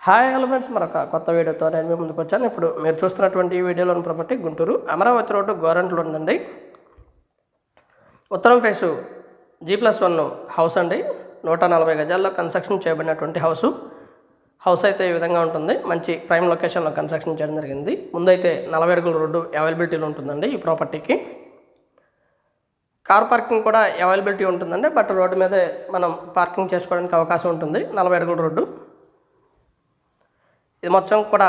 Hi hello friends, మరొక కొత్త వీడియోతో నేను మీ ముందుకు వచ్చాను. ఇప్పుడు మీరు చూస్తున్నటువంటి ఈ వీడియోలోని ప్రాపర్టీ గుంటూరు అమరావతి రోడ్డు గోరంట్లో ఉందండి. ఉత్తరం ఫేసు G+1 హౌస్ అండి. 140 గజాల్లో కన్స్ట్రక్షన్ చేయబడినటువంటి హౌస్ అయితే ఈ విధంగా ఉంటుంది. మంచి ప్రైమ్ లొకేషన్లో కన్స్ట్రక్షన్ చేయడం జరిగింది. ముందైతే 40 అడుగుల రోడ్డు అవైలబిలిటీలో ఉంటుందండి ఈ ప్రాపర్టీకి. కార్ పార్కింగ్ కూడా అవైలబిలిటీ ఉంటుందండి. బట్ రోడ్డు మీదే మనం పార్కింగ్ చేసుకోవడానికి అవకాశం ఉంటుంది. 40 అడుగుల రోడ్డు, ఇది మొత్తం కూడా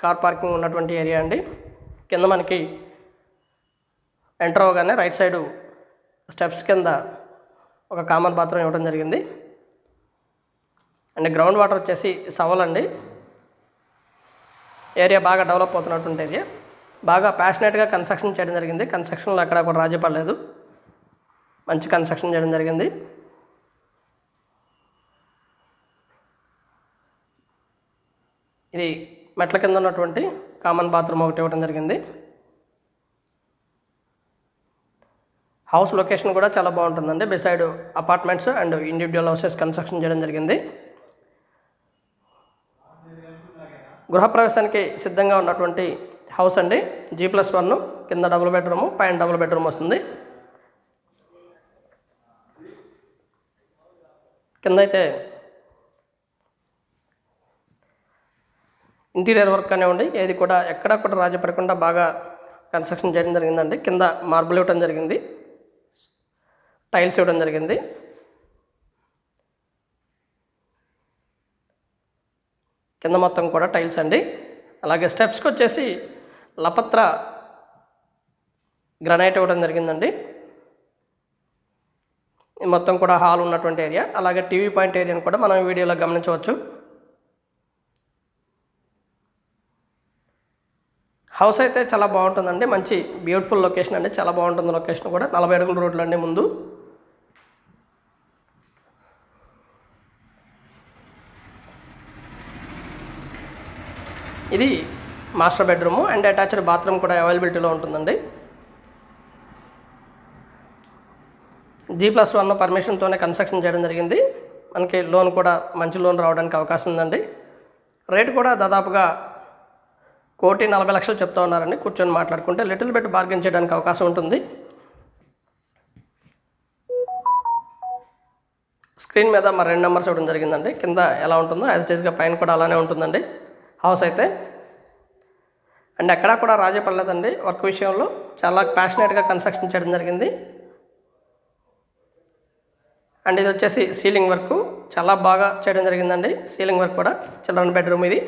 కార్ పార్కింగ్ ఉన్నటువంటి ఏరియా అండి. కింద మనకి ఎంటర్ అవగానే రైట్ సైడు స్టెప్స్ కింద ఒక కామన్ బాత్రూమ్ ఇవ్వడం జరిగింది. అండ్ గ్రౌండ్ వాటర్ వచ్చేసి సవలండి. ఏరియా బాగా డెవలప్ అవుతున్నటువంటి ఏరియా, బాగా ప్యాషనేట్గా కన్స్ట్రక్షన్ చేయడం జరిగింది. కన్స్ట్రక్షన్లో ఎక్కడ కూడా రాజీ పడలేదు, మంచి కన్స్ట్రక్షన్ చేయడం జరిగింది. ఇది మెట్ల కింద ఉన్నటువంటి కామన్ బాత్రూమ్ ఒకటి ఇవ్వడం జరిగింది. హౌస్ లొకేషన్ కూడా చాలా బాగుంటుందండి. Beside apartments and individual houses construction చేయడం జరిగింది. గృహప్రవేశానికి సిద్ధంగా ఉన్నటువంటి హౌస్ అండి. G+1 కింద డబుల్ బెడ్రూము, పైన డబుల్ బెడ్రూమ్ వస్తుంది. కింద అయితే ఇంటీరియర్ వర్క్ కానివ్వండి, ఏది కూడా ఎక్కడా కూడా రాజీ పడకుండా బాగా కన్స్ట్రక్షన్ చేయడం జరిగిందండి. కింద మార్బుల్ ఇవ్వడం జరిగింది, టైల్స్ ఇవ్వడం జరిగింది. కింద మొత్తం కూడా టైల్స్ అండి. అలాగే స్టెప్స్కి వచ్చేసి లపత్ర గ్రనైట్ ఇవ్వడం జరిగిందండి. మొత్తం కూడా హాల్ ఉన్నటువంటి ఏరియా, అలాగే టీవీ పాయింట్ ఏరియాని కూడా మనం వీడియోలో గమనించవచ్చు. హౌస్ అయితే చాలా బాగుంటుందండి. మంచి బ్యూటిఫుల్ లొకేషన్ అండి, చాలా బాగుంటుంది లొకేషన్ కూడా. 40 అడుగుల రోడ్లు అండి ముందు. ఇది master bedroom and attached bathroom కూడా అవైలబిలిటీలో ఉంటుందండి. G+1 పర్మిషన్తోనే కన్స్ట్రక్షన్ చేయడం జరిగింది. మనకి లోన్ కూడా మంచి లోన్ రావడానికి అవకాశం ఉందండి. రేటు కూడా దాదాపుగా 1,40,00,000 చెప్తా ఉన్నారండి. కూర్చొని మాట్లాడుకుంటే లిటిల్ బిట్ బార్గెన్ చేయడానికి అవకాశం ఉంటుంది. స్క్రీన్ మీద మరి 2 నెంబర్స్ ఇవ్వడం జరిగిందండి. కింద ఎలా ఉంటుందో యాజ్ ఇట్ ఈస్గా పైన కూడా అలానే ఉంటుందండి హౌస్ అయితే. అండ్ ఎక్కడా కూడా రాజీ పడలేదండి వర్క్ విషయంలో. చాలా ప్యాషనేట్గా కన్స్ట్రక్షన్ చేయడం జరిగింది. అండ్ ఇది వచ్చేసి సీలింగ్ వర్క్ చాలా బాగా చేయడం జరిగిందండి. సీలింగ్ వర్క్ కూడా. చిల్డ్రన్ బెడ్రూమ్ ఇది.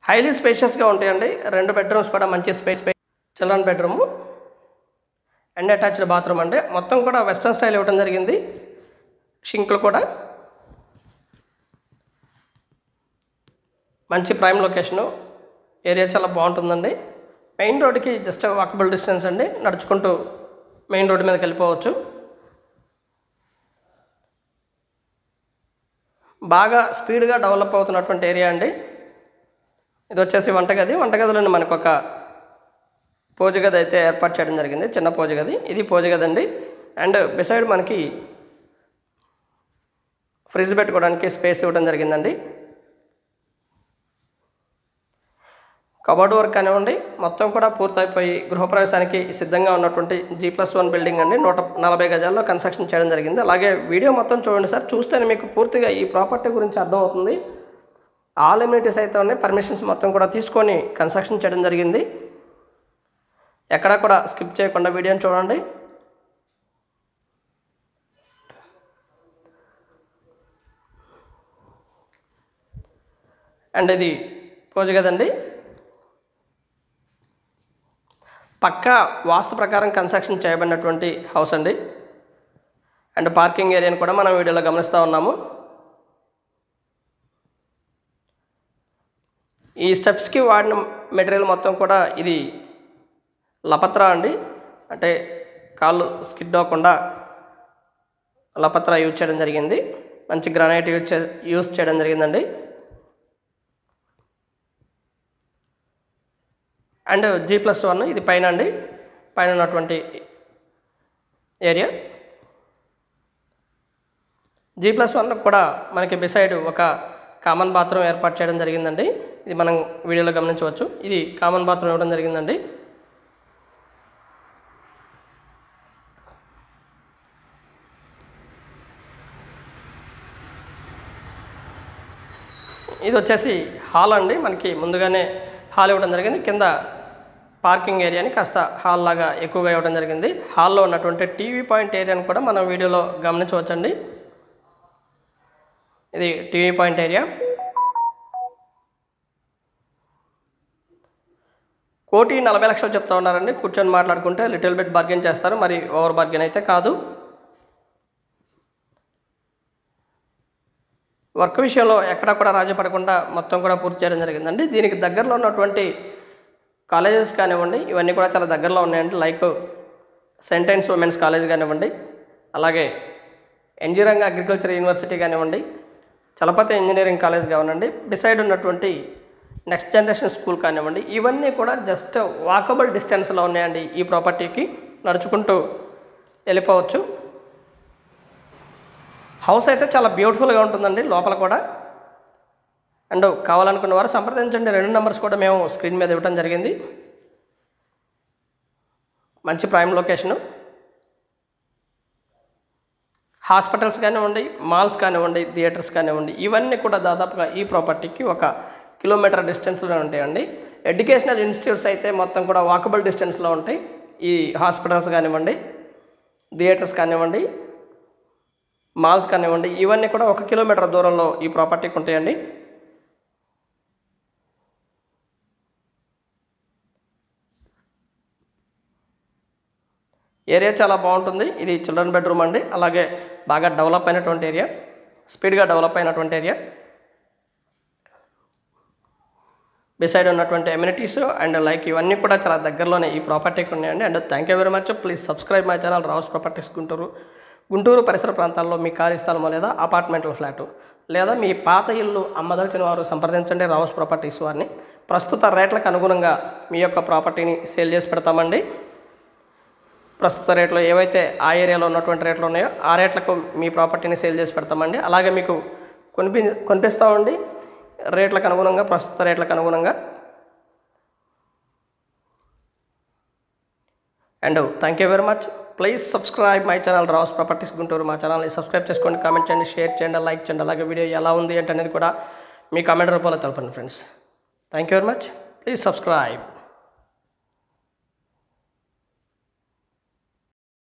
హైలీ స్పేషియస్గా ఉంటాయండి. 2 బెడ్రూమ్స్ కూడా మంచి space. Children bedroom and attached bathroom అండి. మొత్తం కూడా వెస్ట్రన్ స్టైల్ ఇవ్వడం జరిగింది. షింక్లు కూడా మంచి ప్రైమ్ లొకేషను. ఏరియా చాలా బాగుంటుందండి. మెయిన్ రోడ్డుకి జస్ట్ వాకబుల్ డిస్టెన్స్ అండి. నడుచుకుంటూ మెయిన్ రోడ్డు మీదకి వెళ్ళిపోవచ్చు. బాగా స్పీడ్గా డెవలప్ అవుతున్నటువంటి ఏరియా అండి. ఇది వచ్చేసి వంటగదిలోనే మనకు ఒక పూజ గది అయితే ఏర్పాటు చేయడం జరిగింది, చిన్న పూజ గది. ఇది పూజ గది అండి. అండ్ బిసైడ్ మనకి ఫ్రిడ్జ్ పెట్టుకోవడానికి స్పేస్ ఇవ్వడం జరిగిందండి. కబోర్డ్ వర్క్ కానివ్వండి మొత్తం కూడా పూర్తయిపోయి గృహప్రవేశానికి సిద్ధంగా ఉన్నటువంటి G+1 బిల్డింగ్ అండి. 140 గజాల్లో కన్స్ట్రక్షన్ చేయడం జరిగింది. అలాగే వీడియో మొత్తం చూడండి సార్, చూస్తేనే మీకు పూర్తిగా ఈ ప్రాపర్టీ గురించి అర్థమవుతుంది. ఆల్ ఎమ్యూనిటీస్ అయితే ఉన్నాయి. పర్మిషన్స్ మొత్తం కూడా తీసుకొని కన్స్ట్రక్షన్ చేయడం జరిగింది. ఎక్కడా కూడా స్కిప్ చేయకుండా వీడియోని చూడండి. అండ్ ఇది పూజ గదండి. పక్కా వాస్తు ప్రకారం కన్స్ట్రక్షన్ చేయబడినటువంటి హౌస్ అండి. అండ్ పార్కింగ్ ఏరియాని కూడా మనం వీడియోలో గమనిస్తూ ఉన్నాము. ఈ స్టెప్స్కి వాడిన మెటీరియల్ మొత్తం కూడా ఇది లపత్రా అండి. అంటే కాళ్ళు స్కిడ్ అవ్వకుండా లపత్రా యూజ్ చేయడం జరిగింది. మంచి గ్రానైట్ యూజ్ చేయడం జరిగిందండి. అండ్ G+1 ఇది పైన అండి, పైన ఉన్నటువంటి ఏరియా. G+1 కూడా మనకి బిసైడ్ ఒక కామన్ బాత్రూమ్ ఏర్పాటు చేయడం జరిగిందండి. ఇది మనం వీడియోలో గమనించవచ్చు. ఇది కామన్ బాత్రూమ్ ఇవ్వడం జరిగిందండి. ఇది వచ్చేసి హాల్ అండి. మనకి ముందుగానే హాల్ ఇవ్వడం జరిగింది. కింద పార్కింగ్ ఏరియాని కాస్త హాల్ లాగా ఎక్కువగా ఇవ్వడం జరిగింది. హాల్లో ఉన్నటువంటి టీవీ పాయింట్ ఏరియాని కూడా మనం వీడియోలో గమనించవచ్చండి. ఇది టీవీ పాయింట్ ఏరియా. 1,40,00,000 చెప్తా ఉన్నారండి. కూర్చొని మాట్లాడుకుంటే లిటిల్ బిట్ బార్గెన్ చేస్తారు, మరి ఓవర్ బార్గెన్ అయితే కాదు. వర్క్ విషయంలో ఎక్కడా కూడా రాజీ పడకుండా మొత్తం కూడా పూర్తి చేయడం జరిగిందండి. దీనికి దగ్గరలో ఉన్నటువంటి కాలేజెస్ కానివ్వండి, ఇవన్నీ కూడా చాలా దగ్గరలో ఉన్నాయండి. Like saint Ann's women's college కానివ్వండి, అలాగే ఎన్జీరంగ అగ్రికల్చర్ యూనివర్సిటీ కానివ్వండి, చలపతి ఇంజనీరింగ్ కాలేజ్ కానివ్వండి, బిసైడ్ ఉన్నటువంటి నెక్స్ట్ జనరేషన్ స్కూల్ కానివ్వండి, ఇవన్నీ కూడా జస్ట్ వాకబుల్ డిస్టెన్స్లో ఉన్నాయండి. ఈ ప్రాపర్టీకి నడుచుకుంటూ వెళ్ళిపోవచ్చు. హౌస్ అయితే చాలా బ్యూటిఫుల్గా ఉంటుందండి లోపల కూడా. అండ్ కావాలనుకున్న వారు సంప్రదించండి. 2 నెంబర్స్ కూడా మేము స్క్రీన్ మీద ఇవ్వడం జరిగింది. మంచి ప్రైమ్ లొకేషను. హాస్పిటల్స్ కానివ్వండి, మాల్స్ కానివ్వండి, థియేటర్స్ కానివ్వండి, ఇవన్నీ కూడా దాదాపుగా ఈ ప్రాపర్టీకి 1 కిలోమీటర్ డిస్టెన్స్లో ఉంటాయండి. ఎడ్యుకేషనల్ ఇన్స్టిట్యూట్స్ అయితే మొత్తం కూడా వాకబుల్ డిస్టెన్స్లో ఉంటాయి. ఈ హాస్పిటల్స్ కానివ్వండి, థియేటర్స్ కానివ్వండి, మాల్స్ కానివ్వండి, ఇవన్నీ కూడా 1 కిలోమీటర్ దూరంలో ఈ ప్రాపర్టీకి ఉంటాయండి. ఏరియా చాలా బాగుంటుంది. ఇది చిల్డ్రన్ బెడ్రూమ్ అండి. అలాగే బాగా డెవలప్ అయినటువంటి ఏరియా, స్పీడ్గా డెవలప్ అయినటువంటి ఏరియా. బిసైడ్ ఉన్నటువంటి ఎమ్యూనిటీస్ అండ్ లైక్ ఇవన్నీ కూడా చాలా దగ్గరలోనే ఈ ప్రాపర్టీకి ఉన్నాయండి. And thank you very much. Please subscribe my channel Rao's properties Guntur పరిసర ప్రాంతాల్లో మీ ఖాళీ స్థలమో లేదా అపార్ట్మెంట్ల ఫ్లాటు లేదా మీ పాత ఇల్లు అమ్మదలిచిన వారు సంప్రదించండి రావుస్ ప్రాపర్టీస్ వారిని. ప్రస్తుత రేట్లకు అనుగుణంగా మీ యొక్క ప్రాపర్టీని సేల్ చేసి పెడతామండి. ప్రస్తుత రేట్లు ఏవైతే ఆ ఏరియాలో ఉన్నటువంటి రేట్లు ఉన్నాయో ఆ రేట్లకు మీ ప్రాపర్టీని సేల్ చేసి పెడతామండి. అలాగే మీకు కొనిపిస్తామండి రేట్లకు అనుగుణంగా, ప్రస్తుత రేట్లకు అనుగుణంగా. And thank you very much. Please subscribe my channel Rao's properties Guntur. మా ఛానల్ని సబ్స్క్రైబ్ చేసుకోండి, కామెంట్ చేయండి, షేర్ చేయండి, లైక్ చేయండి. అలాగే వీడియో ఎలా ఉంది అంటే అనేది కూడా మీ కామెంట్ రూపంలో తెలపండి friends. Thank you very much. Please subscribe.